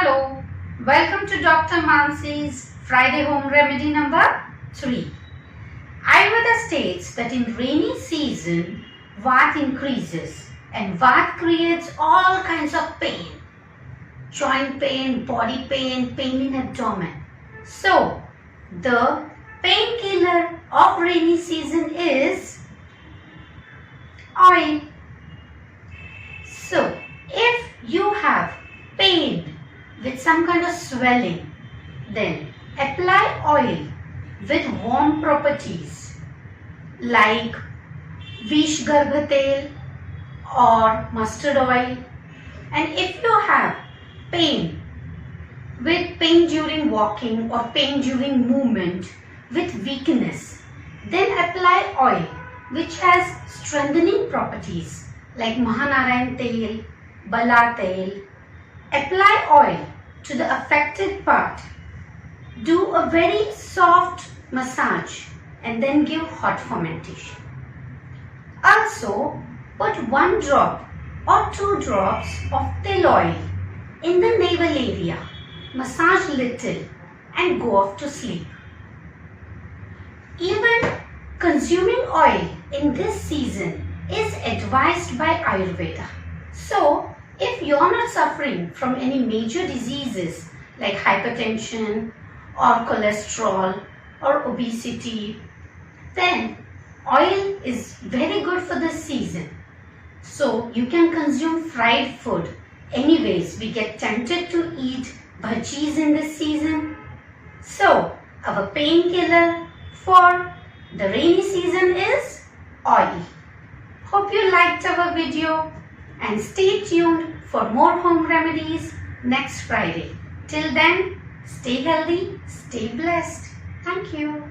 Hello, welcome to Dr. Mansi's Friday Home Remedy number 3. Ayurveda states that in rainy season, Vat increases and Vat creates all kinds of pain. Joint pain, body pain, pain in abdomen. So, the painkiller of rainy season is oil. So, if you have pain with some kind of swelling, then apply oil with warm properties like Vishgarbha tel or mustard oil. And if you have pain during walking or pain during movement with weakness, then apply oil which has strengthening properties like Mahanarayan tel, Bala tel. Apply oil to the affected part. Do a very soft massage and then give hot fermentation. Also, put 1 drop or 2 drops of tel oil in the navel area. Massage little and go off to sleep. Even consuming oil in this season is advised by Ayurveda. So, if you are not suffering from any major diseases like hypertension or cholesterol or obesity, then oil is very good for this season. So you can consume fried food. Anyways, we get tempted to eat bhajis in this season. So our painkiller for the rainy season is oil. Hope you liked our video. And stay tuned for more home remedies next Friday. Till then, stay healthy, stay blessed. Thank you.